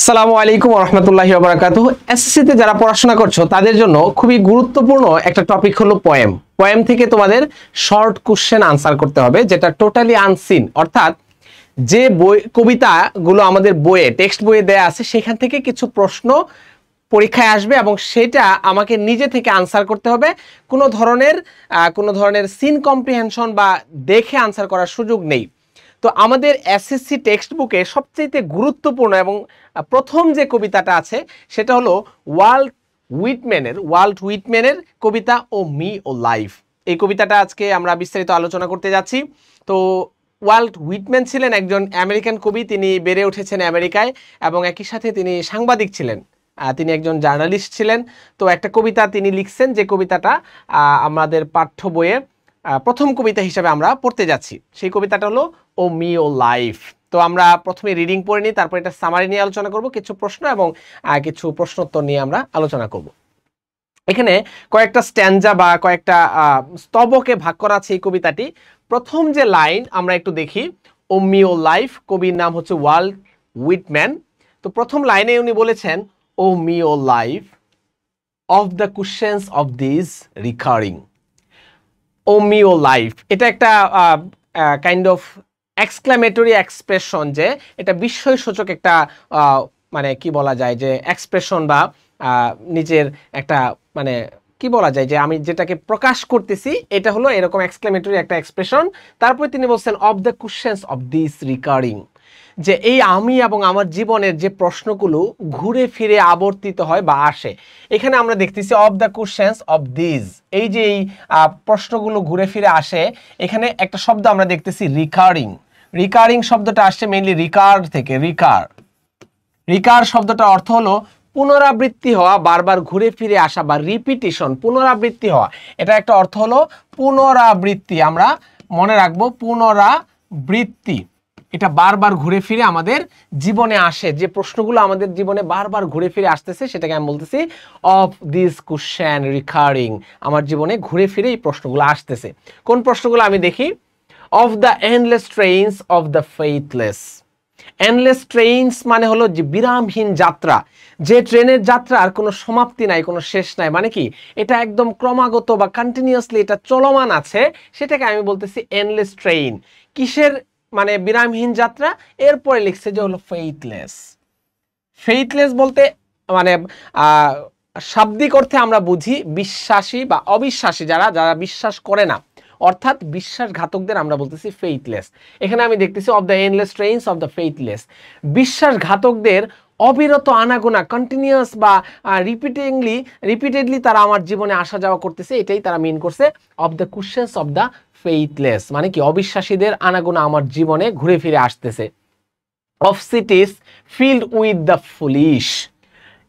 আসসালামু আলাইকুম ওয়া রাহমাতুল্লাহি ওয়া বারাকাতুহু। এসএসসি তে যারা পড়াশোনা করছো তাদের জন্য খুবই গুরুত্বপূর্ণ একটা টপিক হলো পোয়েম। পোয়েম থেকে তোমাদের শর্ট কোশ্চেন আনসার করতে হবে, যেটা টোটালি আনসিন, অর্থাৎ যে বই কবিতাগুলো আমাদের বইয়ে টেক্সট বইয়ে দেয়া আছে সেখান থেকে কিছু প্রশ্ন পরীক্ষায় আসবে এবং সেটা আমাকে নিজে থেকে আনসার করতে হবে। কোনো ধরনের সিন কম্প্রিহেনশন বা দেখে আনসার করার সুযোগ নেই। তো আমাদের এসএসসি টেক্সট বুকে সবচেয়ে গুরুত্বপূর্ণ এবং প্রথম যে কবিতাটা আছে সেটা হলো ওয়াল্ট হুইটম্যানের কবিতা ও মি ও লাইফ। এই কবিতাটা আজকে আমরা বিস্তারিত আলোচনা করতে যাচ্ছি। তো ওয়াল্ট হুইটম্যান ছিলেন একজন আমেরিকান কবি। তিনি বেড়ে উঠেছেন আমেরিকায় এবং একই সাথে তিনি সাংবাদিক ছিলেন। তিনি একজন জার্নালিস্ট ছিলেন। তো একটা কবিতা তিনি লিখছেন, যে কবিতাটা আমাদের পাঠ্য বইয়ে প্রথম কবিতা হিসেবে আমরা পড়তে যাচ্ছি। সেই কবিতাটা হলো ও মি ও লাইফ। তো আমরা প্রথমে রিডিং পড়ে নিই, তারপর এটা সামারি নিয়ে আলোচনা করব, কিছু প্রশ্ন এবং কিছু প্রশ্নোত্তর নিয়ে আমরা আলোচনা করব। এখানে কয়েকটা স্ট্যানজা বা কয়েকটা স্তবকে ভাগ করা আছে এই কবিতাটি। প্রথম যে লাইন আমরা একটু দেখি, ও মি ও লাইফ, কবির নাম হচ্ছে ওয়াল্ট হুইটম্যান। তো প্রথম লাইনে উনি বলেছেন, O me O life of the questions of this recurring. O me O life, এটা একটা কাইন্ড অফ এক্সক্লামেটরি এক্সপ্রেশন, যে এটা বিস্ময়সূচক একটা মানে কি বলা যায় যে এক্সপ্রেশন বা নিজের একটা মানে কি বলা যায় যে আমি যেটাকে প্রকাশ করতেছি এটা হলো এরকম এক্সক্লামেটরি একটা এক্সপ্রেশন। তারপরে তিনি বলছেন of the questions of this recurring, যে এই আমি এবং আমার জীবনের যে প্রশ্নগুলো ঘুরে ফিরে আবর্তিত হয় বা আসে। এখানে আমরা দেখতেছি of the questions of this, এই যে এই প্রশ্নগুলো ঘুরে ফিরে আসে, এখানে একটা শব্দ আমরা দেখতেছি রিকারিং। রিকারিং শব্দটা আসছে মেইনলি রিকার থেকে। রিকার শব্দটার অর্থ হলো পুনরাবৃত্তি হওয়া, বারবার ঘুরে ফিরে আসা বা রিপিটিশন, পুনরাবৃত্তি হওয়া। এটা একটা অর্থ হলো পুনরাবৃত্তি। আমরা মনে রাখবো পুনরাবৃত্তি, এটা বারবার ঘুরে ফিরে আমাদের জীবনে আসে। যে প্রশ্নগুলো আমাদের জীবনে বারবার ঘুরে ফিরে আসতেছে সেটাকে আমি বলতেছি অফ দিস কোশ্চেন রিকারিং। আমার জীবনে ঘুরে ফিরে এই প্রশ্নগুলো আসতেছে। কোন প্রশ্নগুলো আমি দেখি, of the endless trains of the faithless. Endless trains মানে হলো যে বিরামহীন যাত্রা, যে ট্রেনের যাত্রার কোনো সমাপ্তি নাই, কোনো শেষ নাই, মানে কি এটা একদম ক্রমাগত বা কন্টিনিউয়াসলি এটা চলমান আছে, সেটাকে আমি বলতেছি এন্ডলেস ট্রেইন। কিসের মানে বিরামহীন যাত্রা? এরপরে লিখছে যে হলো ফেইথলেস। ফেইথলেস বলতে মানে শাব্দিক অর্থে আমরা বুঝি বিশ্বাসী বা অবিশ্বাসী, যারা বিশ্বাস করে না, অর্থাৎ বিশ্বাসঘাতকদের আমরা বলতেছি ফেইথলেস। এখানে আমি দেখতেছি of the endless trains of the faithless, বিশ্বাসঘাতকদের অবিরত আনাগোনা, কন্টিনিউয়াস বা রিপিটেডলি তারা আমার জীবনে আসা যাওয়া করতেছে, এটাই তারা মিন করছে of the questions of the faithless, মানে কি অবিশ্বাসীদের আনাগোনা আমার জীবনে ঘুরে ফিরে আসতেছে। Of cities filled with the foolish,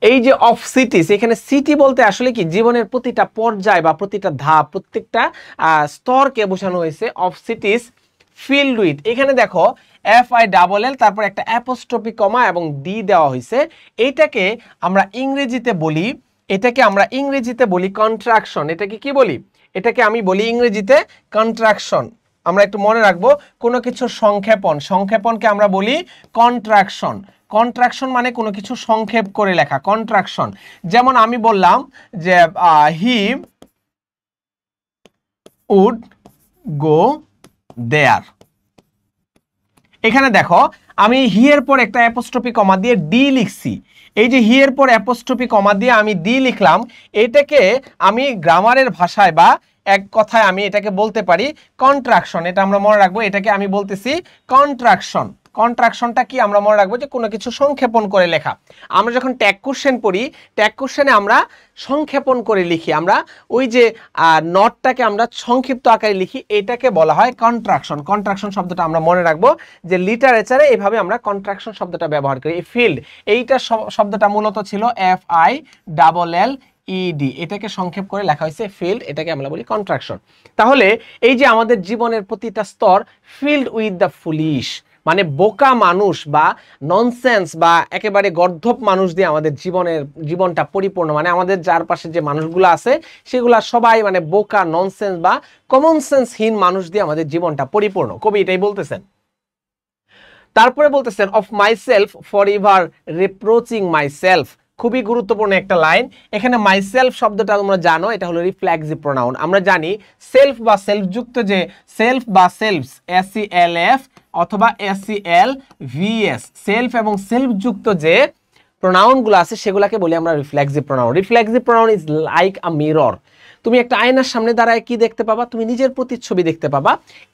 এই যে অফ সিটিস, এখানে সিটি বলতে আসলে কি জীবনের প্রতিটা পর্যায় বা প্রতিটা ধাপ, প্রত্যেকটা স্তরকে বোঝানো হয়েছে। অফ সিটিস ফিল্ড উইথ, এখানে দেখো FILL তারপর একটা অ্যাপোস্ট্রফি কমা এবং ডি দেওয়া হয়েছে। এটাকে আমরা ইংরেজিতে বলি কন্ট্রাকশন। এটাকে কি বলি? এটাকে আমি বলি ইংরেজিতে কন্ট্রাকশন। আমরা একটু মনে রাখবো, কোনো কিছুর সংক্ষেপণকে আমরা বলি কন্ট্রাকশন। কন্ট্রাকশন মানে কোনো কিছু সংক্ষেপ করে লেখা, কন্ট্রাকশন। যেমন আমি বললাম যে হি উড গো দেয়ার। এখানে দেখো আমি হি এর পর একটা অ্যাপোস্ট্রফি কমা দিয়ে ডি লিখছি। এই যে হি এর পর অ্যাপোস্ট্রফি কমা দিয়ে আমি ডি লিখলাম, এটাকে আমি গ্রামারের ভাষায় বা এক কথায় আমি এটাকে বলতে পারি কন্ট্রাকশন। এটা আমরা মনে রাখবো, এটাকে আমি বলতেছি কন্ট্রাকশন। কন্ট্রাকশনটা কি আমরা মনে রাখবো, যে কোনো কিছু সংক্ষেপণ করে লেখা। আমরা যখন ট্যাগ কোশ্চেন পড়ি, ট্যাগ কোশ্চেনে আমরা সংক্ষেপণ করে লিখি, আমরা ওই যে নটটাকে আমরা সংক্ষিপ্ত আকারে লিখি, এটাকে বলা হয় কন্ট্রাকশন। কন্ট্রাকশন শব্দটা আমরা মনে রাখবো যে লিটারেচারে এইভাবে আমরা কন্ট্রাকশন শব্দটা ব্যবহার করি। এই ফিল্ড, এইটা শব্দটা মূলত ছিল FILLED, এটাকে সংক্ষেপ করে লেখা হয়েছে ফিল্ড, এটাকে আমরা বলি কন্ট্রাকশন। তাহলে এই যে আমাদের জীবনের প্রতিটা স্তর ফিল্ড উইথ দ্য ফুলিশ, মানে বোকা মানুষ বা ননসেন্স বা একেবারে গর্ধব মানুষ দিয়ে আমাদের জীবনটা পরিপূর্ণ। মানে আমাদের চারপাশে যে মানুষগুলো আছে সেগুলা সবাই মানে বোকা, ননসেন্স বা কমন সেন্সহীন মানুষ দিয়ে আমাদের জীবনটা পরিপূর্ণ। কবি এটাই বলতেছেন। তারপরে বলতেছেন of myself for ever reproaching myself, খুবই গুরুত্বপূর্ণ একটা লাইন। এখানে মাইসেলফ শব্দটা তোমরা জানো এটা হলো রিফ্লেক্সিভ প্রোনাউন। আমরা জানি সেলফ বা সেলফ যুক্ত যে সেলফ বা সেলফস SELF অথবা SELVS, সেলফ এবং সেলফ যুক্ত যে প্রোনাউনগুলো আছে সেগুলোকে বলি আমরা reflexive pronoun. Reflexive pronoun is like a mirror. তুমি একটা আয়নার সামনে দাঁড়ায় কি দেখতে পাবা? তুমি নিজের প্রতিচ্ছবি দেখতে পাবা।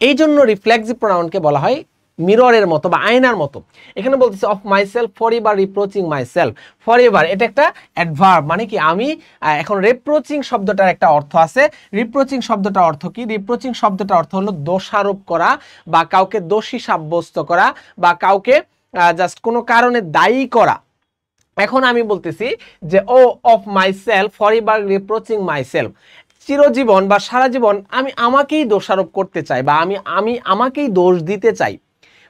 এই জন্য রিফ্লেক্সিভ প্রোনাউনকে বলা হয় মিররের মতো বা আয়নার মতো। এখানে বলতেছে of myself for ever reproaching myself. For ever এটা একটা অ্যাডভার্ব, মানে কি আমি এখন রিপ্রোচিং শব্দটার একটা অর্থ আছে। রিপ্রোচিং শব্দটার অর্থ কি? রিপ্রোচিং শব্দটার অর্থ হলো দোষারোপ করা বা কাউকে দোষী সাব্যস্ত করা বা কাউকে জাস্ট কোনো কারণে দায়ী করা। এখন আমি বলতেছি যে O of myself for ever reproaching myself, চিরজীবন বা সারা জীবন আমি আমাকেই দোষারোপ করতে চাই বা আমি আমাকেই দোষ দিতে চাই।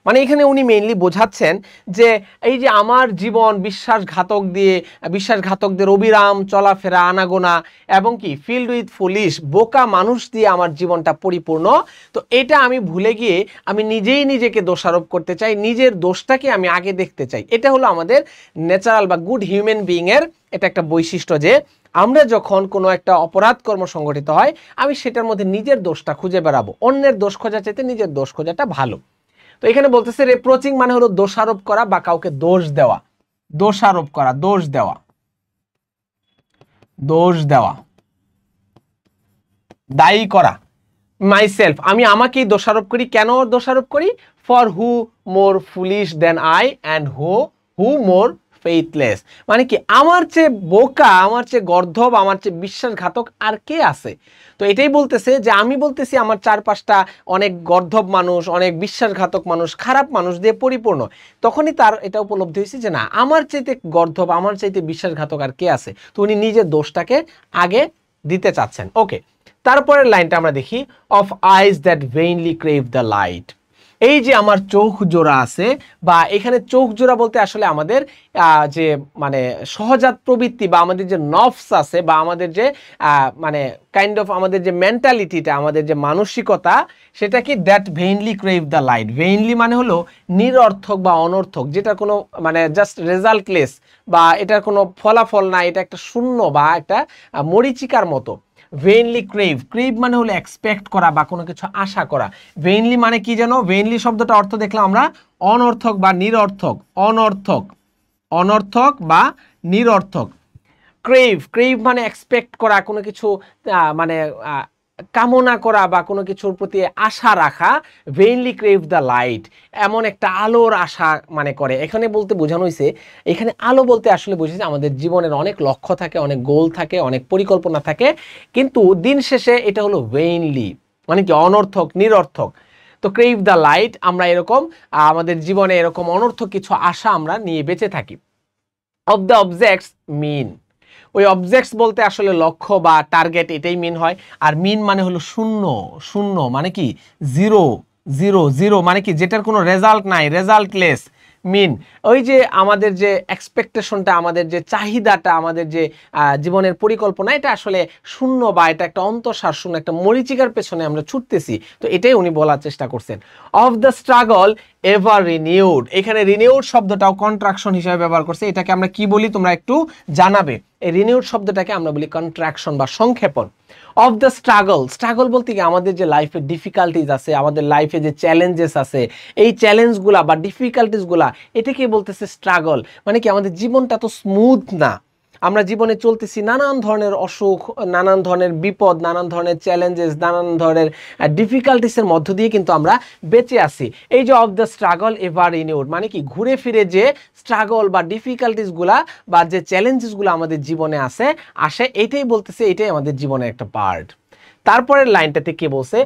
মানে এখানে উনি মেইনলি বোঝাচ্ছেন যে এই যে আমার জীবন বিশ্বাসঘাতকদের অবিরাম চলাফেরা, আনাগোনা এবং কি ফিল্ড উইথ ফুলিশ, বোকা মানুষ দিয়ে আমার জীবনটা পরিপূর্ণ। তো এটা আমি ভুলে গিয়ে আমি নিজেই নিজেকে দোষারোপ করতে চাই, নিজের দোষটাকে আমি আগে দেখতে চাই। এটা হলো আমাদের ন্যাচারাল বা গুড হিউম্যান বিইংয়ের এটা একটা বৈশিষ্ট্য যে আমরা যখন কোনো একটা অপরাধ কর্ম সংঘটিত হয় আমি সেটার মধ্যে নিজের দোষটা খুঁজে বেড়াবো। অন্যের দোষ খোঁজা চাইতে নিজের দোষ খোঁজাটা ভালো। তো এখানে বলতেছে রিপ্রোচিং মানে হলো দোষারোপ করা বা কাউকে দোষ দেওয়া, দোষারোপ করা, দোষ দেওয়া, দোষ দেওয়া, দায়ী করা। মাইসেলফ আমি আমাকেই দোষারোপ করি। কেন দোষারোপ করি? For who more foolish than I and who more faithless, মানে কি আমার চেয়ে বোকা, আমার চেয়ে গর্ধব, আমার চেয়ে বিশ্বাসঘাতক আর কে আছে? তো এটাই বলতেছে যে আমি বলতেছি আমার চারপাশটা অনেক গর্ধব মানুষ, অনেক বিশ্বাসঘাতক মানুষ, খারাপ মানুষ দিয়ে পরিপূর্ণ। তখনই তার এটা উপলব্ধি হয়েছে যে না, আমার চাইতে গর্ধব, আমার চাইতে বিশ্বাসঘাতক আর কে আছে? তো উনি নিজের দোষটাকে আগে দিতে চাচ্ছেন। ওকে, তারপরের লাইনটা আমরা দেখি of eyes that ভেইনলি crave the light. এই যে আমার চোখ জোড়া আছে, বা এখানে চোখ জোড়া বলতে আসলে আমাদের যে মানে সহজাত প্রবৃত্তি বা আমাদের যে নফস আছে বা আমাদের যে মানে কাইন্ড অফ আমাদের যে মেন্টালিটিটা, আমাদের যে মানসিকতা, সেটা কি দ্যাট ভেইনলি ক্রেভ দ্য লাইট। ভেইনলি মানে হলো নিরর্থক বা অনর্থক, যেটা কোনো মানে জাস্ট রেজাল্টলেস বা এটার কোনো ফলাফল নাই, এটা একটা শূন্য বা একটা মরিচিকার মতো। ভেইনলি ক্রেভ, ক্রেভ মানে হলো এক্সপেক্ট করা বা কোনো কিছু আশা করা। ভেইনলি মানে কি জানো? ভেইনলি শব্দটা অর্থ দেখলাম আমরা অনর্থক বা নিরর্থক, অনর্থক, অনর্থক বা নিরর্থক। ক্রেভ, ক্রেভ মানে এক্সপেক্ট করা, কোনো কিছু মানে কামনা করা বা কোনো কিছুর প্রতি আশা রাখা। ভেইনলি ক্রেভ দ্য লাইট, এমন একটা আলোর আশা মানে করে। এখানে বলতে বোঝানো হয়েছে, এখানে আলো বলতে আসলে বুঝেছে আমাদের জীবনের অনেক লক্ষ্য থাকে, অনেক গোল থাকে, অনেক পরিকল্পনা থাকে, কিন্তু দিন শেষে এটা হলো ভেইনলি মানে কি অনর্থক, নিরর্থক। তো ক্রেভ দ্য লাইট, আমরা এরকম আমাদের জীবনে এরকম অনর্থক কিছু আশা আমরা নিয়ে বেঁচে থাকি। অফ দ্য অবজেক্টস মিন, ওই অবজেক্টস বলতে আসলে লক্ষ্য বা টার্গেট, এটাই মিন হয়। আর মিন মানে হলো শূন্য, শূন্য মানে কি জিরো, জিরো, জিরো মানে কি যেটার কোনো রেজাল্ট নাই, রেজাল্টলেস। মিন ওই যে আমাদের যে এক্সপেকটেশনটা, আমাদের যে চাহিদাটা, আমাদের যে জীবনের পরিকল্পনা, এটা আসলে শূন্য বা এটা একটা অন্তঃসার শূন্য, একটা মরিচিকার পেছনে আমরা ছুটতেছি। তো এটাই উনি বলার চেষ্টা করছেন। Of the struggle ever renewed, এখানে রিনিউড শব্দটাও কন্ট্রাকশন হিসেবে ব্যবহার করছে। এটাকে আমরা কি বলি তোমরা একটু জানাবে। এই রিনিউড শব্দটাকে আমরা বলি কন্ট্রাকশন বা সংক্ষেপণ। অফ দ্য স্ট্রাগল, স্ট্রাগল বলতে কি আমাদের যে লাইফে ডিফিকাল্টিজ আছে, আমাদের লাইফে যে চ্যালেঞ্জেস আছে, এই চ্যালেঞ্জগুলা বা ডিফিকাল্টিসগুলা, এটাকেই বলতেছে স্ট্রাগল। মানে কি আমাদের জীবনটা তো স্মুথ না, আমরা জীবনে চলতেছি নানান ধরনের অসুখ, নানান ধরনের বিপদ, নানান ধরনের চ্যালেঞ্জেস, নানান ধরনের ডিফিকাল্টিসের মধ্য দিয়ে কিন্তু আমরা বেঁচে আছি। এই যে of the struggle ever renewed মানে কি ঘুরে ফিরে যে স্ট্রাগল বা ডিফিকাল্টিসগুলা বা যে চ্যালেঞ্জেসগুলো আমাদের জীবনে আসে, এইটাই বলতেছে এটাই আমাদের জীবনের একটা পার্ট। তারপরের লাইনটাতে কি বলছে?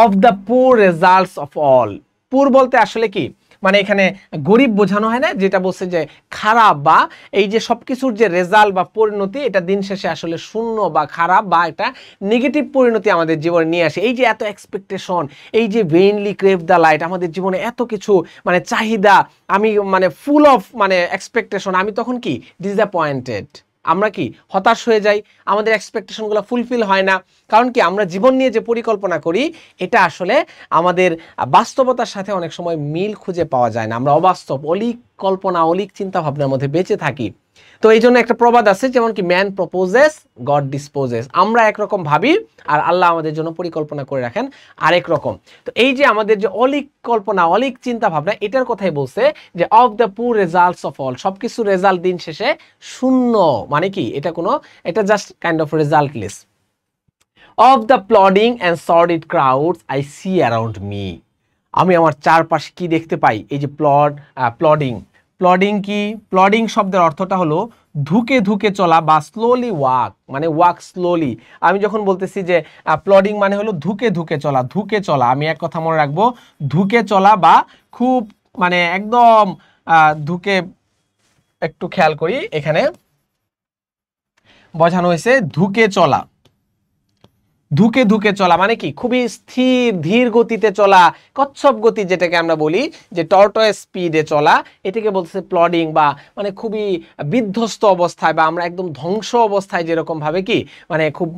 Of the poor results of all. পুর বলতে আসলে কি মানে এখানে গরিব বোঝানো হয় না, যেটা বলছে যে খারাপ বা এই যে সবকিছুর যে রেজাল্ট বা পরিণতি, এটা দিন শেষে আসলে শূন্য বা খারাপ বা একটা নেগেটিভ পরিণতি আমাদের জীবনে নিয়ে আসে। এই যে এত এক্সপেকটেশন, এই যে ভেইনলি ক্রেভ দ্য লাইট, আমাদের জীবনে এত কিছু মানে চাহিদা, আমি মানে ফুল অফ মানে এক্সপেকটেশন, আমি তখন কি ডিসঅ্যাপয়েন্টেড, আমরা কি হতাশ হয়ে যাই, আমাদের এক্সপেকটেশনগুলো ফুলফিল হয় না। কারণ কি আমরা জীবন নিয়ে যে পরিকল্পনা করি এটা আসলে আমাদের বাস্তবতার সাথে অনেক সময় মিল খুঁজে পাওয়া যায় না। আমরা অবাস্তব, অলীক কল্পনা, অলীক চিন্তা ভাবনার মধ্যে বেঁচে থাকি। তো এই জন্য একটা প্রবাদ আছে, যেমন কি ম্যান প্রপোজেস গড ডিসপোজেস। আমরা একরকম ভাবি আর আল্লাহ আমাদের জন্য পরিকল্পনা করে রাখেন আরেক রকম। তো এই যে আমাদের যে অলীক কল্পনা, অলীক চিন্তা ভাবনা, এটার কথাই বলছে যে of the poor results of all, সবকিছু রেজাল্ট দিন শেষে শূন্য। মানে কি এটা just kind of resultless. Of the plodding and sordid crowds I see around me, আমি আমার চারপাশে কি দেখতে পাই? এই যে প্লডিং, প্লডিং কি? প্লডিং শব্দের অর্থটা হলো ধুকে ধুকে চলা বা স্লোলি ওয়াক, মানে ওয়াক স্লোলি। আমি যখন বলতেছি যে প্লডিং মানে হলো ধুকে ধুকে চলা, ধুকে চলা, আমি এক কথা মনে রাখবো, ধুকে চলা বা খুব মানে একদম ধুকে, একটু খেয়াল করি এখানে বোঝানো হয়েছে ধুকে চলা। ধুকে ধুকে চলা মানে কি খুবই স্থির ধীর গতিতে চলা, কচ্ছপ গতি যেটাকে আমরা বলি, যে টর্টয়েস স্পিডে চলা, এটাকে বলতেছে প্লডিং। বা মানে খুবই বিধ্বস্ত অবস্থায় বা আমরা একদম ধ্বংস অবস্থায় যেরকম ভাবে কি মানে খুব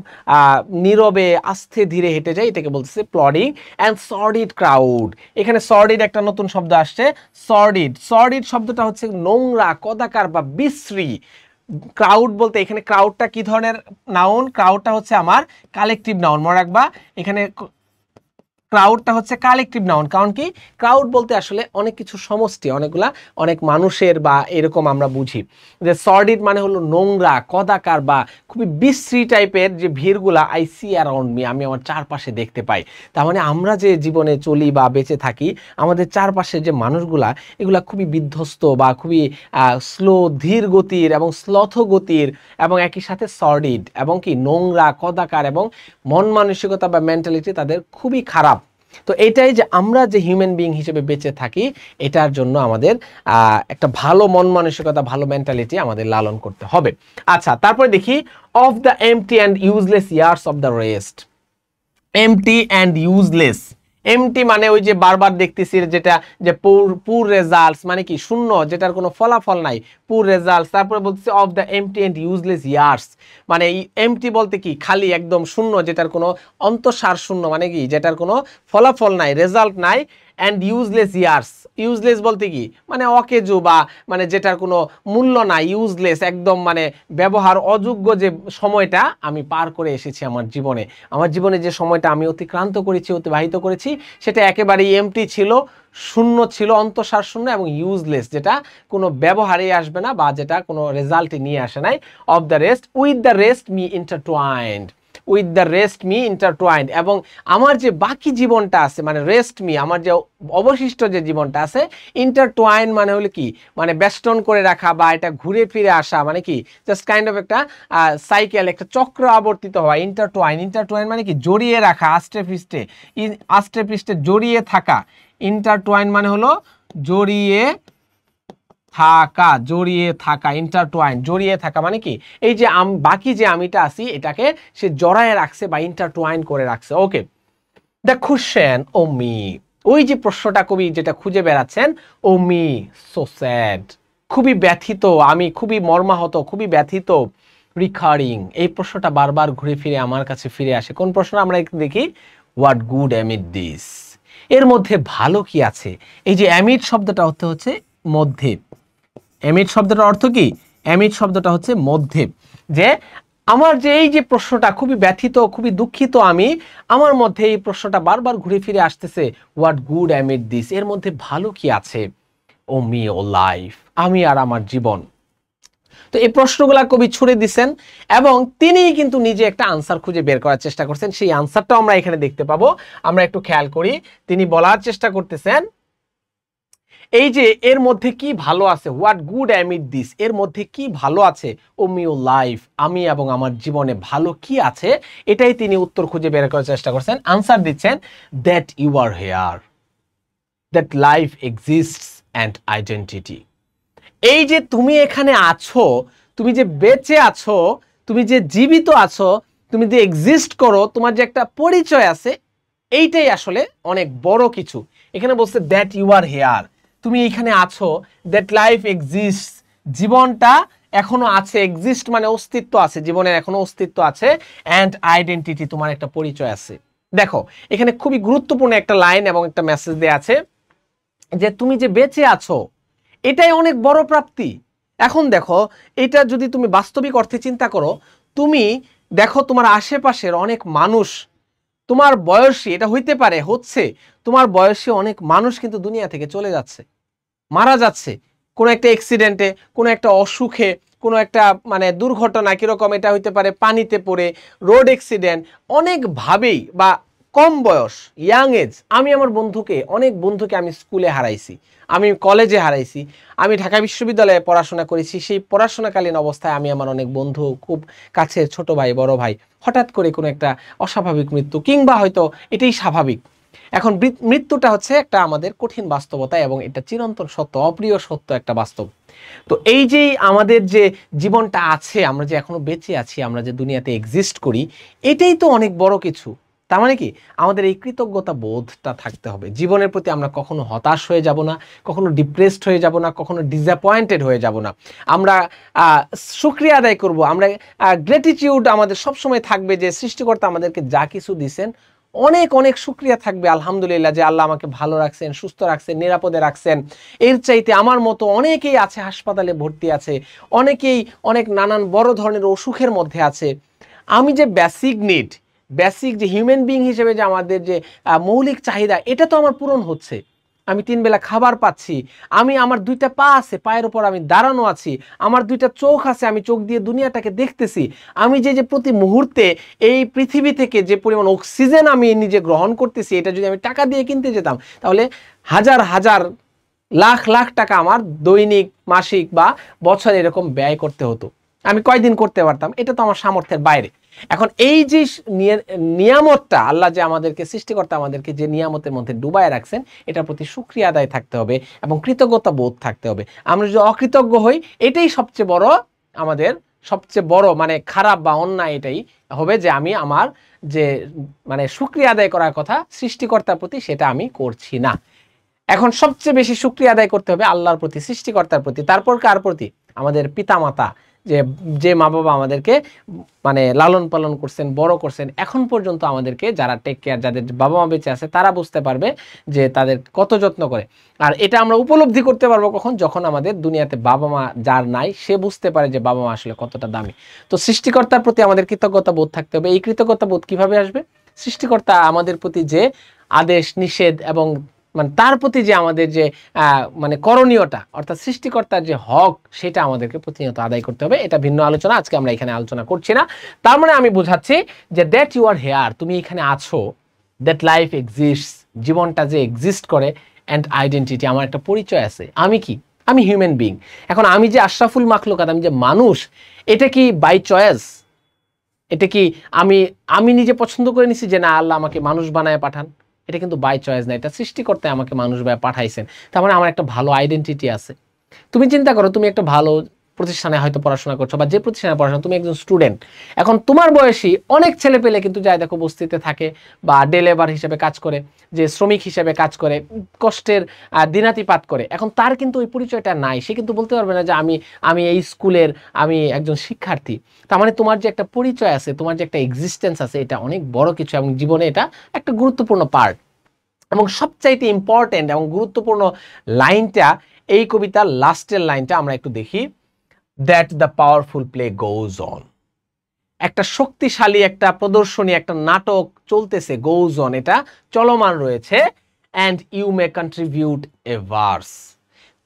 নীরবে আস্তে ধীরে হেঁটে যায়, এটাকে বলতেছে প্লডিং। অ্যান্ড সর্ডিড ক্রাউড, এখানে সর্ডিড একটা নতুন শব্দ আসছে, সর্ডিড। সর্ডিড শব্দটা হচ্ছে নোংরা, কদাকার বা বিশ্রী। ক্রাউড বলতে এখানে ক্রাউডটা কি ধরনের নাউন? ক্রাউডটা হচ্ছে আমার কালেকটিভ নাউন, মনে রাখবা এখানে ক্রাউডটা হচ্ছে কালেকটিভ নাউন। কারণ কি ক্রাউড বলতে আসলে অনেক কিছু সমষ্টি, অনেক মানুষের বা এরকম আমরা বুঝি। যে সর্ডিড মানে হলো নোংরা, কদাকার বা খুবই বিশ্রী টাইপের যে ভিড়গুলা আই সি অ্যারাউন্ড মি, আমি আমার চারপাশে দেখতে পাই। তার মানে আমরা যে জীবনে চলি বা বেঁচে থাকি, আমাদের চারপাশে যে মানুষগুলা এগুলা খুবই বিধ্বস্ত বা খুবই স্লো, ধীর গতির এবং স্লথ গতির, এবং একই সাথে সর্ডিড এবং কি নোংরা, কদাকার, এবং মন মানসিকতা বা মেন্টালিটি তাদের খুবই খারাপ। তো এটাই যে আমরা যে হিউম্যান বিইং হিসেবে বেঁচে থাকি, এটার জন্য আমাদের একটা ভালো মন মানসিকতা, ভালো মেন্টালিটি আমাদের লালন করতে হবে। আচ্ছা, তারপরে দেখি of the empty and useless years of the rest. Empty and useless, empty মানে ওই যে বারবার দেখতেছি যেটা যে পুর রেজাল্টস মানে কি শূন্য, যেটার কোনো ফলাফল নাই, পুর রেজাল্টস। তারপরে বলতেছে of the empty and useless years, মানে এমটি বলতে কি খালি একদম শূন্য, যেটার কোনো অন্তঃসার শূন্য, মানে কি যেটার কোনো ফলাফল নাই, রেজাল্ট নাই। অ্যান্ড ইউজলেস ইয়ার্স, ইউজলেস বলতে কি মানে অকেজো বা মানে যেটার কোনো মূল্য নাই, ইউজলেস একদম মানে ব্যবহার অযোগ্য যে সময়টা আমি পার করে এসেছি আমার জীবনে যে সময়টা আমি অতিক্রান্ত করেছি, অতিবাহিত করেছি, সেটা একেবারেই এমটি ছিল, শূন্য ছিল, অন্তঃসার শূন্য এবং ইউজলেস, যেটা কোনো ব্যবহারেই আসবে না বা যেটা কোনো রেজাল্টে নিয়ে আসে নাই। Of the rest, with the rest me intertwined, with the rest me intertwined, এবং আমার যে বাকি জীবনটা আছে, মানে রেস্ট মি আমার যে অবশিষ্ট যে জীবনটা আছে, ইন্টারটুয়াইন মানে হলো কি মানে বেষ্টন করে রাখা বা এটা ঘুরে ফিরে আসা, মানে কি জাস্ট কাইন্ড অফ একটা সাইকেল, একটা চক্র আবর্তিত হওয়া। ইন্টারটুয়াইন, ইন্টারটুয়াইন মানে কি জড়িয়ে রাখা, আষ্টে পৃষ্ঠে জড়িয়ে থাকা। ইন্টারটুয়াইন মানে হলো জড়িয়ে থাকা, ইন্টারটুয়াইন, জড়িয়ে থাকা মানে কি এই যে বাকি যে আমিটা আছি এটাকে সে জড়ায় রাখছে বা ইন্টারটুয়াইন করে রাখছে। ওকে, দ্য কোশ্চেন ও মি, ওই যে প্রশ্নটা কবি যেটা খুঁজে বেড়াচ্ছেন, ও মি সো স্যাড, খুবই ব্যথিত আমি, খুবই মর্মাহত, খুবই ব্যথিত। রিকারিং, এই প্রশ্নটা বারবার ঘুরে ফিরে আমার কাছে ফিরে আসে। কোন প্রশ্ন? আমরা একটু দেখি, হোয়াট গুড অ্যামিড দিস, এর মধ্যে ভালো কি আছে? এই যে অ্যামিড শব্দটা হচ্ছে মধ্যে। অ্যামিড শব্দটার অর্থ কি? অ্যামিড শব্দটা হচ্ছে মধ্যে। যে আমার যে এই যে প্রশ্নটা, খুবই ব্যথিত, খুবই দুঃখিত আমি, আমার মধ্যে এই প্রশ্নটা বারবার ঘুরে ফিরে আসতেছে, হোয়াট গুড অ্যামিড দিস, এর মধ্যে ভালো কি আছে? ও মি ও লাইফ, আমি আর আমার জীবন। তো এই প্রশ্নগুলা কবি ছুড়ে দিচ্ছেন এবং তিনিই কিন্তু নিজে একটা আনসার খুঁজে বের করার চেষ্টা করছেন। সেই আনসারটাও আমরা এখানে দেখতে পাবো। আমরা একটু খেয়াল করি, তিনি বলার চেষ্টা করতেছেন এই যে এর মধ্যে কি ভালো আছে, হোয়াট গুড অ্যামিড দিস, এর মধ্যে কি ভালো আছে? ও মি ও লাইফ, আমি এবং আমার জীবনে ভালো কি আছে, এটাই তিনি উত্তর খুঁজে বের করার চেষ্টা করছেন। আনসার দিচ্ছেন, that you are here, that life exists and identity, এই যে তুমি এখানে আছো, তুমি যে বেঁচে আছো, তুমি যে জীবিত আছো, তুমি যে এক্সিস্ট করো, তোমার যে একটা পরিচয় আছে, এইটাই আসলে অনেক বড় কিছু। এখানে বলছে দ্যাট ইউ আর হেয়ার, তুমি এইখানে আছো, দ্যাট লাইফ এক্সিস্টস, জীবনটা এখনো আছে, এক্সিস্ট মানে অস্তিত্ব আছে, জীবনের এখনো অস্তিত্ব আছে, অ্যান্ড আইডেন্টিটি, তোমার একটা পরিচয় আছে। দেখো এখানে খুবই গুরুত্বপূর্ণ একটা লাইন এবং একটা মেসেজ দেয়া আছে যে তুমি যে বেঁচে আছো এটাই অনেক বড় প্রাপ্তি। এখন দেখো এটা যদি তুমি বাস্তবিক অর্থে চিন্তা করো, তুমি দেখো তোমার আশেপাশের অনেক মানুষ, তোমার বয়সী, এটা হইতে পারে হচ্ছে তোমার বয়সী অনেক মানুষ কিন্তু দুনিয়া থেকে চলে যাচ্ছে, মারা যাচ্ছে কোনো একটা অ্যাক্সিডেন্টে, কোনো একটা অসুখে, কোনো একটা মানে দুর্ঘটনা, কীরকম এটা হইতে পারে পানিতে পড়ে, রোড অ্যাক্সিডেন্ট, অনেকভাবেই বা কম বয়স, ইয়াং এজ। আমি আমার বন্ধুকে, অনেক বন্ধুকে আমি স্কুলে হারাইছি, আমি কলেজে হারাইছি, আমি ঢাকা বিশ্ববিদ্যালয়ে পড়াশোনা করেছি। সেই পড়াশোনাকালীন অবস্থায় আমি আমার অনেক বন্ধু, খুব কাছের ছোট ভাই, বড় ভাই, হঠাৎ করে কোনো একটা অস্বাভাবিক মৃত্যু, কিংবা হয়তো এটাই স্বাভাবিক। এখন মৃত্যুটা হচ্ছে একটা আমাদের কঠিন বাস্তবতা এবং এটা চিরন্তন সত্য, অপ্রিয় সত্য একটা বাস্তব। তো এই যে আমাদের যে জীবনটা আছে, আমরা যে এখনো বেঁচে আছি, আমরা যে দুনিয়াতে এক্সিস্ট করি, এটাই তো অনেক বড় কিছু। তার মানে কি আমাদের এই কৃতজ্ঞতা বোধটা থাকতে হবে জীবনের প্রতি। আমরা কখনো হতাশ হয়ে যাব না, কখনো ডিপ্রেসড হয়ে যাব না, কখনো ডিসঅ্যাপয়েন্টেড হয়ে যাব না। আমরা শুকরিয়া আদায় করব, আমরা গ্র্যাটিটিউড আমাদের সবসময় থাকবে যে সৃষ্টিকর্তা আমাদেরকে যা কিছু দিছেন অনেক অনেক শুকরিয়া থাকবে, আলহামদুলিল্লাহ যে আল্লাহ আমাকে ভালো রাখছেন, সুস্থ রাখছেন, নিরাপদে রাখছেন। এর চাইতে আমার মতো অনেকেই আছে হাসপাতালে ভর্তি আছে, অনেকেই অনেক নানান বড় ধরনের অসুখের মধ্যে আছে। আমি যে বেসিক নিড, বেসিক যে হিউম্যান বিং হিসেবে যে আমাদের যে মৌলিক চাহিদা, এটা তো আমার পূরণ হচ্ছে। আমি 3 বেলা খাবার পাচ্ছি, আমি আমার 2টা পা আছে, পায়ের উপর আমি দাঁড়ানো আছি, আমার 2টা চোখ আছে, আমি চোখ দিয়ে দুনিয়াটাকে দেখতেছি। আমি যে প্রতি মুহূর্তে এই পৃথিবী থেকে যে পরিমাণ অক্সিজেন আমি নিজে গ্রহণ করতেছি, এটা যদি আমি টাকা দিয়ে কিনতে যেতাম তাহলে হাজার হাজার লাখ লাখ টাকা আমার দৈনিক, মাসিক বা বছরে এরকম ব্যয় করতে হতো। আমি কয়দিন করতে পারতাম? এটা তো আমার সামর্থ্যের বাইরে। এখন এই যে নিয়ামতটা আল্লাহ যে আমাদেরকে, সৃষ্টিকর্তা আমাদেরকে যে নিয়ামতের মধ্যে ডুবায় রাখছেন, এটার প্রতি শুকরিয়া আদায় থাকতে হবে এবং কৃতজ্ঞতা বোধ থাকতে হবে। আমরা যদি অকৃতজ্ঞ হই, এটাই সবচেয়ে বড়, আমাদের সবচেয়ে বড় মানে খারাপ বা অন্যায় এটাই হবে যে আমি আমার যে মানে শুকরিয়া আদায় করার কথা সৃষ্টিকর্তার প্রতি, সেটা আমি করছি না। এখন সবচেয়ে বেশি শুকরিয়া আদায় করতে হবে আল্লাহর প্রতি, সৃষ্টিকর্তার প্রতি। তারপর কার প্রতি? আমাদের পিতামাতা, যে মা বাবা আমাদেরকে মানে লালন পালন করছেন, বড় করছেন, এখন পর্যন্ত আমাদেরকে যারা টেক কেয়ার, যাদের বাবা মা বেঁচে আছে, তারা বুঝতে পারবে যে তাদের কত যত্ন করে। আর এটা আমরা উপলব্ধি করতে পারবো কখন? যখন আমাদের দুনিয়াতে বাবা মা যার নাই, সে বুঝতে পারে যে বাবা মা আসলে কতটা দামি। তো সৃষ্টিকর্তার প্রতি আমাদের কৃতজ্ঞতা বোধ থাকতে হবে। এই কৃতজ্ঞতা বোধ কিভাবে আসবে? সৃষ্টিকর্তা আমাদের প্রতি যে আদেশ নিষেধ এবং মানে তার প্রতি যে আমাদের যে মানে করণীয়টা, অর্থাৎ সৃষ্টিকর্তার যে হক, সেটা আমাদেরকে প্রতিনিয়ত আদায় করতে হবে। এটা ভিন্ন আলোচনা, আজকে আমরা এখানে আলোচনা করছি না। তার মানে আমি বোঝাচ্ছি যে দ্যাট ইউ আর হেয়ার, তুমি এখানে আছো, দ্যাট লাইফ এক্সিস্টস, জীবনটা যে এক্সিস্ট করে, অ্যান্ড আইডেন্টিটি, আমার একটা পরিচয় আছে। আমি কি? আমি হিউম্যান বিং। এখন আমি যে আশরাফুল মাখলুকাত, আমি যে মানুষ, এটা কি বাই চয়েস? এটা কি আমি নিজে পছন্দ করে নিছি যে না আল্লাহ আমাকে মানুষ বানায় পাঠান? এটা কিন্তু বাই চয়েস না, এটা সৃষ্টিকর্তা আমাকে মানুষ বানায় পাঠাইছেন। তার মানে আমার একটা ভালো আইডেন্টিটি আছে। তুমি চিন্তা করো, তুমি একটা ভালো প্রতিষ্ঠানে হয়তো পড়াশোনা করছো, বা যে প্রতিষ্ঠানে পড়াশোনা, তুমি একজন স্টুডেন্ট। এখন তোমার বয়সী অনেক ছেলে পেলে কিন্তু যায় দেখো বস্তিতে থাকে, বা ডে লেবার হিসেবে কাজ করে, যে শ্রমিক হিসেবে কাজ করে, কষ্টের দিনাতিপাত করে। এখন তার কিন্তু ওই পরিচয়টা নাই, সে কিন্তু বলতে পারবে না যে আমি এই স্কুলের আমি একজন শিক্ষার্থী। তার মানে তোমার যে একটা পরিচয় আছে, তোমার যে একটা এক্সিস্টেন্স আছে, এটা অনেক বড় কিছু এবং জীবনে এটা একটা গুরুত্বপূর্ণ পার্ট। এবং সবচাইতে ইম্পর্টেন্ট এবং গুরুত্বপূর্ণ লাইনটা, এই কবিতার লাস্টের লাইনটা আমরা একটু দেখি। That the powerful play goes on. একটা শক্তিশালী একটা প্রদর্শনী, একটা নাটক চলতেছে, গোজ অন, এটা চলমান রয়েছে। And you may contribute a verse.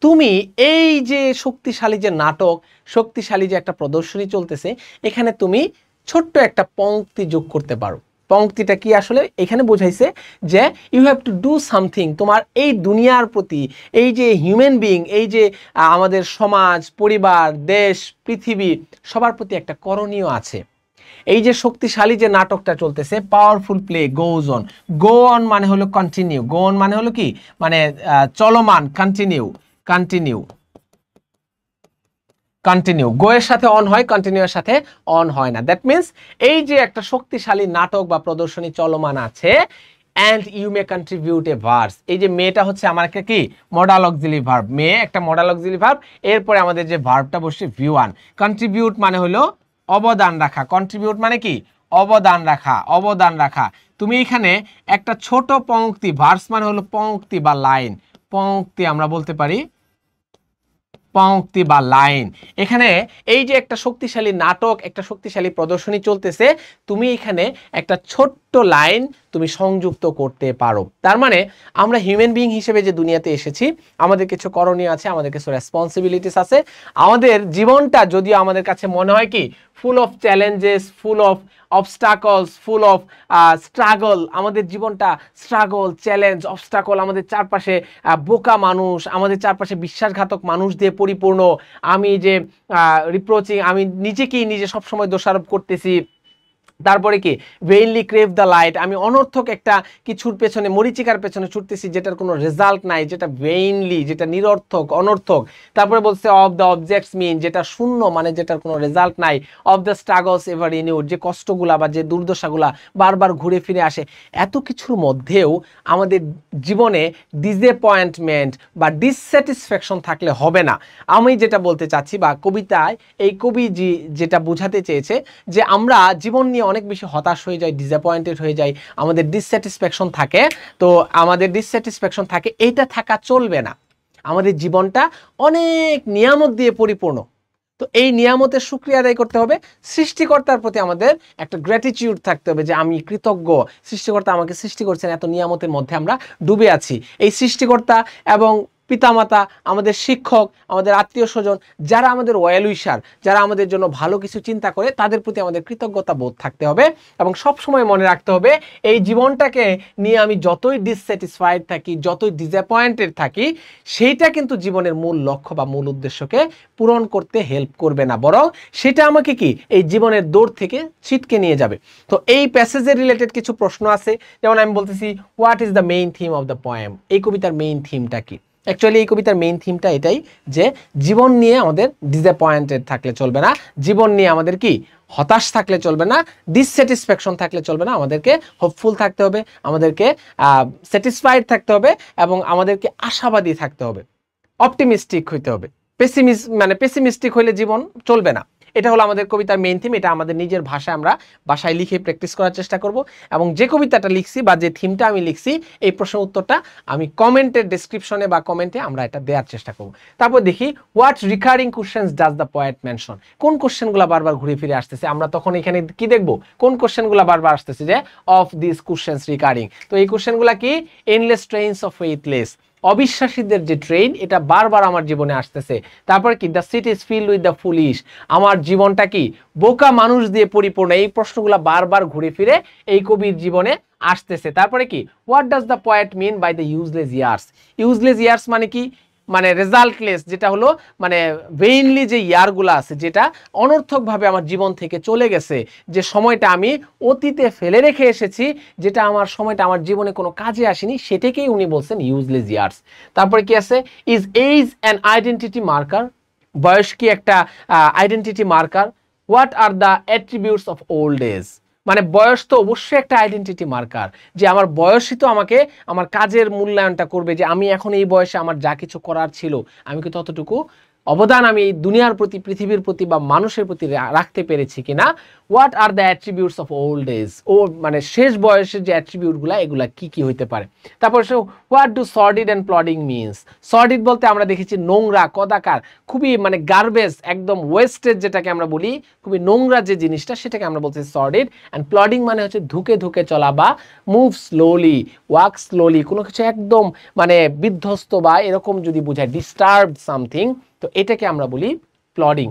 তুমি এই যে শক্তিশালী যে নাটক, শক্তিশালী যে একটা প্রদর্শনী চলতেছে, এখানে তুমি ছোট্ট একটা পংক্তি যোগ করতে পারো। পংক্তিটা কি আসলে এখানে বোঝাইছে যে you have to do something. তোমার এই দুনিয়ার প্রতি, এই যে হিউম্যান বিং, এই যে আমাদের সমাজ, পরিবার, দেশ, পৃথিবী, সবার প্রতি একটা করণীয় আছে। এই যে শক্তিশালী যে নাটকটা চলতেছে, powerful play goes on. Go on মানে হলো কন্টিনিউ, গো অন মানে হলো কি, মানে চলমান, কন্টিনিউ, কন্টিনিউ, কন্টিনিউ। গো এর সাথে অন হয়, কন্টিনিউ এর সাথে অন হয় না। দ্যাট মিনস এই যে একটা শক্তিশালী নাটক বা প্রদর্শনী চলমান আছে, and you may contribute a verse. এই যে মেটা হচ্ছে আমার একটা কি মডাল অক্সিলারি ভার্ব, মে একটা মডাল অক্সিলারি ভার্ব, এরপরে আমাদের যে ভার্বটা বসছে V1। কন্ট্রিবিউট মানে হলো অবদান রাখা, কন্ট্রিবিউট মানে কি অবদান রাখা, অবদান রাখা। তুমি এখানে একটা ছোট পংক্তি, ভার্স মানে হলো পংক্তি বা লাইন, পংক্তি আমরা বলতে পারি পংক্তি বা লাইন। এখানে এই যে একটা শক্তিশালী নাটক, একটা শক্তিশালী প্রদর্শনী চলতেছে, তুমি এখানে একটা ছোট্ট লাইন তুমি সংযুক্ত করতে পারো। তার মানে আমরা হিউম্যান বিইং হিসেবে যে দুনিয়াতে এসেছি, আমাদের কিছু করণীয় আছে, আমাদের কিছু রেসপন্সিবিলিটিস আছে। আমাদের জীবনটা যদিও আমাদের কাছে মনে হয় কি full of challenges, full of obstacles, full of struggle, আমাদের জীবনটা স্ট্রাগল, চ্যালেঞ্জ, অবস্টাকল, আমাদের চারপাশে বোকা মানুষ, আমাদের চারপাশে বিশ্বাসঘাতক মানুষ দিয়ে পরিপূর্ণ। আমি যে রিপ্রোচিং, আমি নিজেকেই নিজে সবসময় দোষারোপ করতেছি। তারপরে কি ভেইনলি ক্রেভ দ্য লাইট, আমি অনর্থক একটা কিছুর পেছনে, মরিচিকার পেছনে ছুটতেছি যেটার কোনো রেজাল্ট নাই, যেটা ভেইনলি, যেটা নিরর্থক, অনর্থক। তারপরে বলছে অফ দ্য অবজেক্টস মিন, যেটা শূন্য, মানে যেটার কোনো রেজাল্ট নাই। Of the struggles ever renewed, যে কষ্টগুলা বা যে দুর্দশাগুলা বারবার ঘুরে ফিরে আসে। এত কিছুর মধ্যেও আমাদের জীবনে ডিসঅ্যাপয়েন্টমেন্ট বা ডিসস্যাটিসফ্যাকশন থাকলে হবে না। আমি যেটা বলতে চাচ্ছি বা কবিতায় এই কবি যেটা বোঝাতে চেয়েছে, যে আমরা জীবন নিয়ে অনেক বেশি হতাশ হয়ে যাই, ডিসঅ্যাপয়েন্টেড হয়ে যাই, আমাদের ডিসস্যাটিসফ্যাকশন থাকে। তো আমাদের ডিসস্যাটিসফ্যাকশন থাকে, এটা থাকা চলবে না। আমাদের জীবনটা অনেক নিয়ামত দিয়ে পরিপূর্ণ। তো এই নিয়ামতের শুকরিয়া আদায় করতে হবে, সৃষ্টিকর্তার প্রতি আমাদের একটা গ্র্যাটিটিউড থাকতে হবে, যে আমি কৃতজ্ঞ, সৃষ্টিকর্তা আমাকে সৃষ্টি করছেন, এত নিয়ামতের মধ্যে আমরা ডুবে আছি। এই সৃষ্টিকর্তা এবং পিতামাতা, আমাদের শিক্ষক, আমাদের আত্মীয় স্বজন, যারা আমাদের ওয়েল উইশার, যারা আমাদের জন্য ভালো কিছু চিন্তা করে, তাদের প্রতি আমাদের কৃতজ্ঞতা বোধ থাকতে হবে। এবং সব সময় মনে রাখতে হবে, এই জীবনটাকে নিয়ে আমি যতই ডিসস্যাটিসফাইড থাকি, যতই ডিসঅ্যাপয়েন্টেড থাকি, সেইটা কিন্তু জীবনের মূল লক্ষ্য বা মূল উদ্দেশ্যকে পূরণ করতে হেল্প করবে না, বরং সেটা আমাকে কি এই জীবনের দৌড় থেকে ছিটকে নিয়ে যাবে। তো এই প্যাসেজের রিলেটেড কিছু প্রশ্ন আছে, যেমন আমি বলতেছি what is the main theme of the poem, এই কবিতার মেইন থিমটা কি? অ্যাকচুয়ালি এই কবিতার মেইন থিমটা এটাই, যে জীবন নিয়ে আমাদের ডিসঅ্যাপয়েন্টেড থাকলে চলবে না, জীবন নিয়ে আমাদের কি হতাশ থাকলে চলবে না, ডিসস্যাটিসফ্যাকশন থাকলে চলবে না, আমাদেরকে হোপফুল থাকতে হবে, আমাদেরকে স্যাটিসফাইড থাকতে হবে, এবং আমাদেরকে আশাবাদী থাকতে হবে, অপটিমিস্টিক হইতে হবে। পেসিমিস্টিক হইলে জীবন চলবে না। এটা হলো আমাদের কবিতার মেইন থিম। এটা আমাদের নিজের ভাষায় আমরা বাসায় লিখে প্র্যাকটিস করার চেষ্টা করব। এবং যে কবিতাটা লিখছি বা যে থিমটা আমি লিখছি, এই প্রশ্নের উত্তরটা আমি কমেন্টের ডেসক্রিপশনে বা কমেন্টে আমরা এটা দেওয়ার চেষ্টা করব। তারপর দেখি what recurring questions does the poet mention, কোন কোশ্চেনগুলো বারবার ঘুরে ফিরে আসতেছে। আমরা তখন এখানে কি দেখব, কোন কোশ্চেনগুলো বারবার আসতেছে, যে অফ দিস কোশ্চেনস রিকারিং। তো এই কোশ্চেনগুলো কি, এন্ডলেস ট্রেইনস অফ ফেইথলেস, অবিশ্বাসীদের যে ট্রেন, এটা বারবার আমার জীবনে আসতেছে। তারপর কি the city is field with the foolish, আমার জীবনটা কি বোকা মানুষ দিয়ে পরিপূর্ণ। এই প্রশ্নগুলো বারবার ঘুরে ফিরে এই কবির জীবনে আসতেছে। তারপরে কি what does the poet mean by the useless years, useless years মানে কি, মানে রেজাল্টলেস, যেটা হলো মানে ভেইনলি যে ইয়ারগুলো আছে, যেটা অনর্থকভাবে আমার জীবন থেকে চলে গেছে, যে সময়টা আমি অতীতে ফেলে রেখে এসেছি, যেটা আমার সময়টা আমার জীবনে কোনো কাজে আসেনি, সেটাকেই উনি বলছেন ইউজলেস ইয়ার্স। তারপরে কি আছে, is age an identity marker, বয়স কি একটা identity marker. What are the attributes of old age, মানে বয়স তো অবশ্যই একটা আইডেন্টিটি মার্কার, যে আমার বয়সই তো আমাকে আমার কাজের মূল্যায়নটা করবে, যে আমি এখন এই বয়সে আমার যা কিছু করার ছিল, আমি কি ততটুকু অবদান আমি এই দুনিয়ার প্রতি, পৃথিবীর প্রতি বা মানুষের প্রতি রাখতে পেরেছি কিনা। What are the attributes of old age, O মানে শেষ বয়সের যে অ্যাট্রিবিউটগুলো, এগুলা কি কি হইতে পারে। তারপর what do sordid and plodding means, sordid বলতে আমরা দেখেছি নোংরা, কদাকার, খুবই মানে গার্বেজ, একদম ওয়েস্টেজ, যেটাকে আমরা বলি খুবই নোংরা যে জিনিসটা, সেটাকে আমরা বলছি সর্ডিড। অ্যান্ড প্লডিং মানে হচ্ছে ধুকে ধুকে চলা বা মুভ স্লোলি, ওয়াক স্লোলি, কোনো কিছু একদম মানে বিধ্বস্ত বা এরকম যদি বোঝায়, ডিস্টার্বড সামথিং, তো এটাকে আমরা বলি plodding.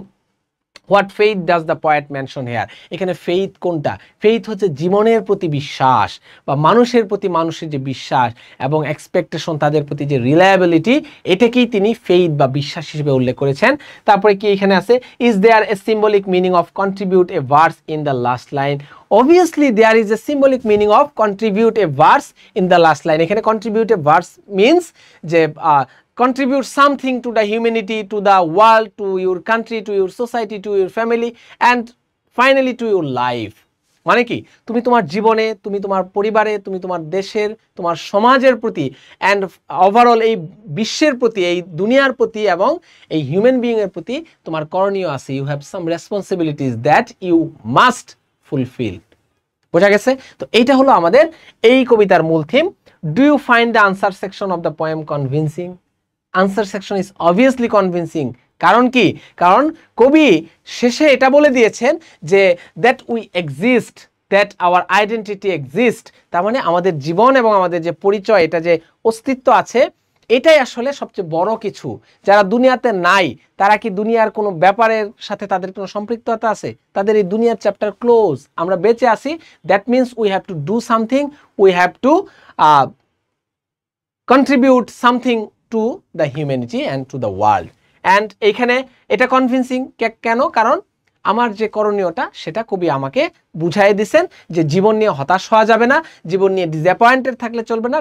What faith does the poet mention here, এখানে ফেইথ কোনটা, ফেইথ হচ্ছে জীবনের প্রতি বিশ্বাস বা মানুষের প্রতি মানুষের যে বিশ্বাস এবং এক্সপেকটেশন, তাদের প্রতি যে রিলায়েবিলিটি, এটাকেই তিনি ফেইথ বা বিশ্বাস হিসেবে উল্লেখ করেছেন। তারপরে কি এখানে আছে, is there a symbolic meaning of contribute a verse in the last line, obviously there is a symbolic meaning of contribute a verse in the last line। এখানে contribute a verse means যে contribute something to the humanity, to the world, to your country, to your society, to your family, and finally to your life। মানে কি, তুমি তোমার জীবনে, তুমি তোমার পরিবারে, তুমি তোমার দেশের, তোমার সমাজের প্রতি অ্যান্ড ওভারঅল এই বিশ্বের প্রতি, এই দুনিয়ার প্রতি এবং এই হিউম্যান বিইংয়ের প্রতি তোমার করণীয় আছে। You have some responsibilities that you must fulfil. বোঝা গেছে? তো এইটা হলো আমাদের এই কবিতার মূল থিম। Do you find the answer section of the poem convincing? Answer section is obviously convincing. কারণ কি? কারণ কবি শেষে এটা বলে দিয়েছেন যে that we exist, that our identity exist. তার মানে আমাদের জীবন এবং আমাদের যে পরিচয়, এটা যে অস্তিত্ব আছে, এটাই আসলে সবচেয়ে বড় কিছু। যারা দুনিয়াতে নাই, তারা কি দুনিয়ার কোনো ব্যাপারের সাথে তাদের কোনো সম্পৃক্ততা আছে? তাদের এই দুনিয়ার চ্যাপ্টার ক্লোজ। আমরা বেঁচে আছি, that means we have to do something, we have two contribute something to the humanity and to the world. And এইখানে এটা কনভিন্সিং কেন? কারণ আমার যে করণীয়টা সেটা কবি আমাকে বুঝাই দিছেন যে জীবন নিয়ে হতাশ হওয়া যাবে না, জীবন নিয়ে ডিসঅ্যাপয়েন্টেড থাকলে চলবে না,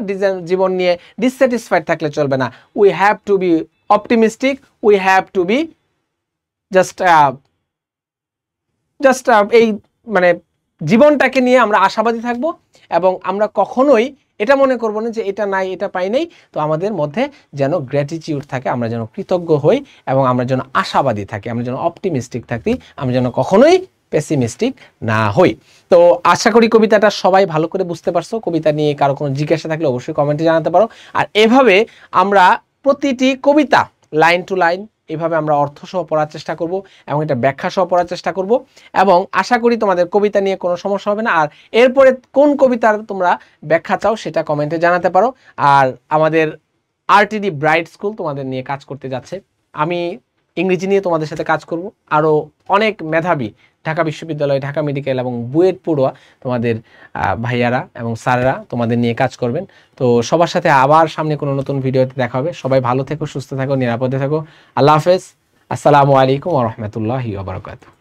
জীবন নিয়ে ডিসস্যাটিসফাইড থাকলে চলবে না। We have to be optimistic, we have to be just এই মানে জীবনটাকে নিয়ে আমরা আশাবাদী থাকবো এবং আমরা কখনোই এটা মনে করবো না যে এটা নাই, এটা পাই নাই। তো আমাদের মধ্যে যেন গ্র্যাটিটিউড থাকে, আমরা যেন কৃতজ্ঞ হই এবং আমরা যেন আশাবাদী থাকি, আমরা যেন অপটিমিস্টিক থাকি, আমরা যেন কখনোই পেসিমিস্টিক না হই। তো আশা করি কবিতাটা সবাই ভালো করে বুঝতে পারছো। কবিতা নিয়ে কারো কোনো জিজ্ঞাসা থাকলে অবশ্যই কমেন্টে জানাতে পারো। আর এভাবে আমরা প্রতিটি কবিতা লাইন টু লাইন এভাবে আমরা অর্থ সহ পড়ার চেষ্টা করব এবং এটা ব্যাখ্যা সহ পড়ার চেষ্টা করব এবং আশা করি তোমাদের কবিতা নিয়ে কোনো সমস্যা হবে না। আর এরপরে কোন কবিতার তোমরা ব্যাখ্যা চাও সেটা কমেন্টে জানাতে পারো। আর আমাদের আরটিডি ব্রাইট স্কুল তোমাদের নিয়ে কাজ করতে যাচ্ছে। আমি ইংরেজি নিয়ে তোমাদের সাথে কাজ করব। আরও অনেক মেধাবী ঢাকা বিশ্ববিদ্যালয়, ঢাকা মেডিকেল এবং বুয়েট পড়ুয়া তোমাদের ভাইয়ারা এবং স্যাররা তোমাদের নিয়ে কাজ করবেন। তো সবার সাথে আবার সামনে কোনো নতুন ভিডিওতে দেখা হবে। সবাই ভালো থেকো, সুস্থ থাকো, নিরাপদে থাকো। আল্লাহ হাফেজ। আসসালামু আলাইকুম ওয়া রাহমাতুল্লাহি ওয়া বারাকাতুহু।